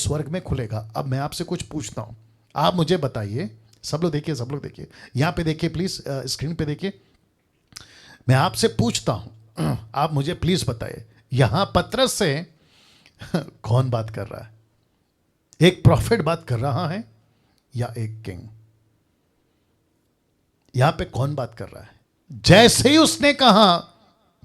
स्वर्ग में खुलेगा। अब मैं आपसे कुछ पूछता हूं, आप मुझे बताइए। सब लोग देखिए, सब लोग देखिए, यहां पे देखिए प्लीज, स्क्रीन पे देखिए। मैं आपसे पूछता हूं, आप मुझे प्लीज बताइए, यहां पतरस से कौन बात कर रहा है? एक प्रॉफिट बात कर रहा है या एक किंग? यहां पे कौन बात कर रहा है? जैसे ही उसने कहा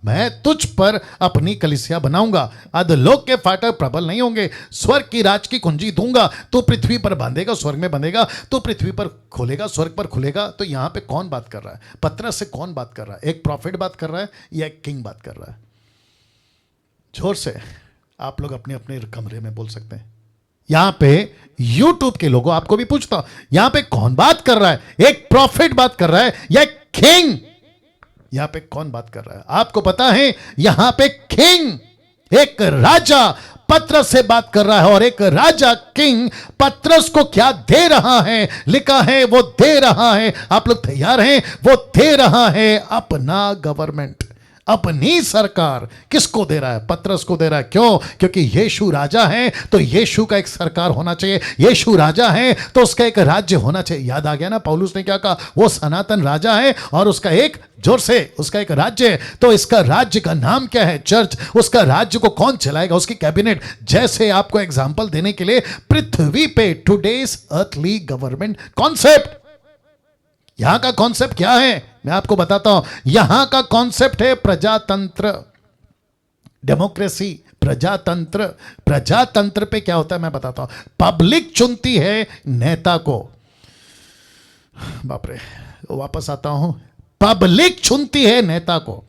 मैं तुझ पर अपनी कलीसिया बनाऊंगा, अधोलोक के फाटक प्रबल नहीं होंगे, स्वर्ग की राज की कुंजी दूंगा, तो पृथ्वी पर बांधेगा स्वर्ग में बंधेगा, तो पृथ्वी पर खोलेगा स्वर्ग पर खुलेगा। तो यहां पे कौन बात कर रहा है? पतरस से कौन बात कर रहा है? एक प्रॉफिट बात कर रहा है या एक किंग बात कर रहा है? जोर से आप लोग अपने अपने कमरे में बोल सकते हैं। यहां पे YouTube के लोगों, आपको भी पूछता हूं, यहां पे कौन बात कर रहा है? एक प्रॉफिट बात कर रहा है या एक किंग? यहां पे कौन बात कर रहा है? आपको पता है यहां पे किंग, एक राजा पतरस से बात कर रहा है, और एक राजा किंग पतरस को क्या दे रहा है? लिखा है वो दे रहा है, आप लोग तैयार हैं? वो दे रहा है अपना गवर्नमेंट, अपनी सरकार। किसको दे रहा है? पतरस को दे रहा है। क्यों? क्योंकि यीशु राजा है, तो यीशु का एक सरकार होना चाहिए। यीशु राजा है तो उसका एक राज्य होना चाहिए। याद आ गया ना पौलुस ने क्या कहा? वो सनातन राजा है और उसका एक, जोर से, उसका एक राज्य है। तो इसका राज्य का नाम क्या है? चर्च। उसका राज्य को कौन चलाएगा? उसकी कैबिनेट। जैसे आपको एग्जांपल देने के लिए, पृथ्वी पे टुडेस अर्थली गवर्नमेंट कॉन्सेप्ट, यहां का कॉन्सेप्ट क्या है मैं आपको बताता हूं। यहां का कॉन्सेप्ट है प्रजातंत्र, डेमोक्रेसी, प्रजातंत्र। प्रजातंत्र पे क्या होता है मैं बताता हूं। पब्लिक चुनती है नेता को, बाप रे, वापस आता हूं। पब्लिक चुनती है नेता को,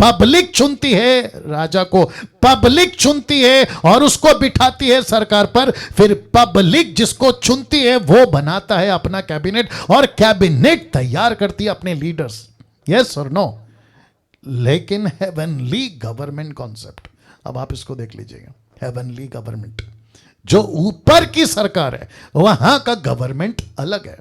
पब्लिक चुनती है राजा को, पब्लिक चुनती है और उसको बिठाती है सरकार पर। फिर पब्लिक जिसको चुनती है वो बनाता है अपना कैबिनेट, और कैबिनेट तैयार करती है अपने लीडर्स। यस और नो? लेकिन हेवनली गवर्नमेंट कॉन्सेप्ट, अब आप इसको देख लीजिएगा। हेवनली गवर्नमेंट, जो ऊपर की सरकार है, वहां का गवर्नमेंट अलग है।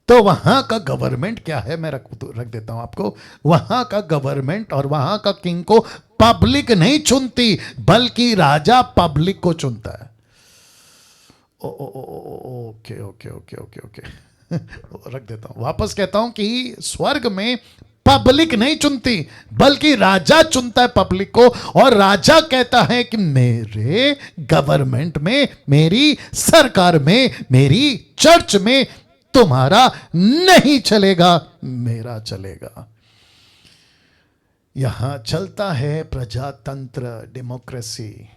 तो वहां का गवर्नमेंट क्या है मैं रख देता हूं आपको। वहां का गवर्नमेंट और वहां का किंग को पब्लिक नहीं चुनती, बल्कि राजा पब्लिक को चुनता है। Okay okay okay okay okay रख देता हूं। वापस कहता हूं कि स्वर्ग में पब्लिक नहीं चुनती, बल्कि राजा चुनता है पब्लिक को, और राजा कहता है कि मेरे गवर्नमेंट में, मेरी सरकार में, मेरी चर्च में तुम्हारा नहीं चलेगा, मेरा चलेगा। यहां चलता है प्रजातंत्र, डेमोक्रेसी।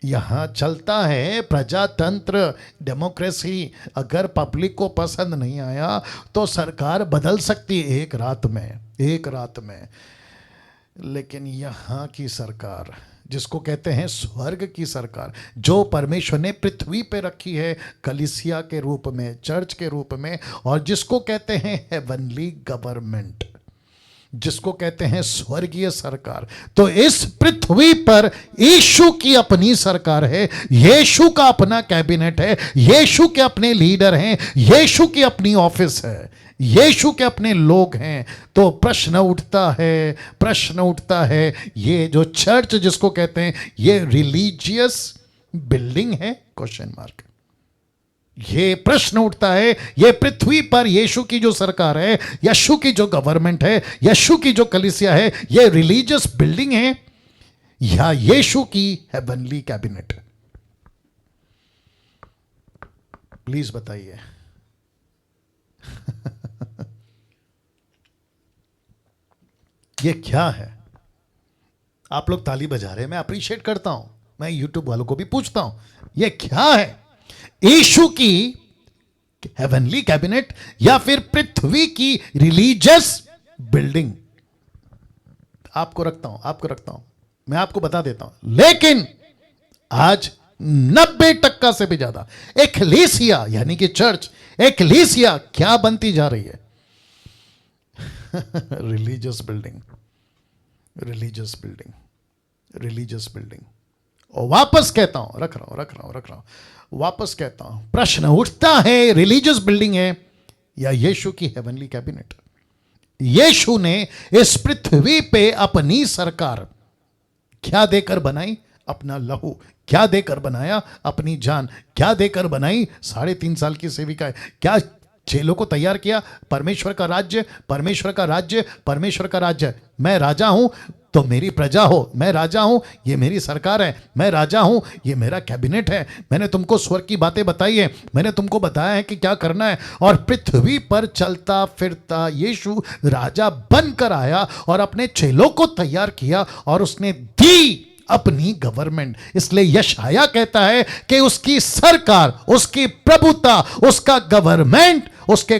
यहां चलता है प्रजातंत्र, डेमोक्रेसी। अगर पब्लिक को पसंद नहीं आया तो सरकार बदल सकती है एक रात में, एक रात में। लेकिन यहां की सरकार, जिसको कहते हैं स्वर्ग की सरकार, जो परमेश्वर ने पृथ्वी पे रखी है कलीसिया के रूप में, चर्च के रूप में, और जिसको कहते हैं हेवनली गवर्नमेंट, जिसको कहते हैं स्वर्गीय सरकार। तो इस पृथ्वी पर यीशु की अपनी सरकार है, यीशु का अपना कैबिनेट है, यीशु के अपने लीडर हैं, यीशु की अपनी ऑफिस है, यीशु के अपने लोग हैं। तो प्रश्न उठता है, ये जो चर्च जिसको कहते हैं, ये रिलीजियस बिल्डिंग है? Question mark. ये प्रश्न उठता है, ये पृथ्वी पर यीशु की जो सरकार है, यीशु की जो गवर्नमेंट है, यीशु की जो कलीसिया है, ये रिलीजियस बिल्डिंग है या यीशु की हेवनली कैबिनेट? प्लीज बताइए। ये क्या है? आप लोग ताली बजा रहे हैं, मैं अप्रिशिएट करता हूं। मैं यूट्यूब वालों को भी पूछता हूं, ये क्या है? यीशु की हेवनली कैबिनेट या फिर पृथ्वी की रिलीजियस बिल्डिंग? आपको रखता हूं, मैं आपको बता देता हूं। लेकिन आज 90% से भी ज्यादा एक्लेसिया यानी कि चर्च, एक्लेसिया क्या बनती जा रही है? Religious building, religious building, religious building. और वापस कहता हूं, रख रहा हूं, वापस कहता हूं, प्रश्न उठता है, रिलीजियस बिल्डिंग है या यीशु की हेवनली कैबिनेट? यीशु ने इस पृथ्वी पे अपनी सरकार क्या देकर बनाई? अपना लहू क्या देकर बनाया, अपनी जान क्या देकर बनाई 3.5 साल की सेविका है। क्या चेलों को तैयार किया, परमेश्वर का राज्य, परमेश्वर का राज्य, परमेश्वर का राज्य। मैं राजा हूं तो मेरी प्रजा हो, मैं राजा हूं, ये मेरी सरकार है, मैं राजा हूं, ये मेरा कैबिनेट है। मैंने तुमको स्वर्ग की बातें बताई है, मैंने तुमको बताया है कि क्या करना है। और पृथ्वी पर चलता फिरता यीशु राजा बनकर आया और अपने चेलों को तैयार किया और उसने दी अपनी गवर्नमेंट। इसलिए यशाया कहता है कि उसकी सरकार, उसकी प्रभुता, उसका गवर्नमेंट, उसके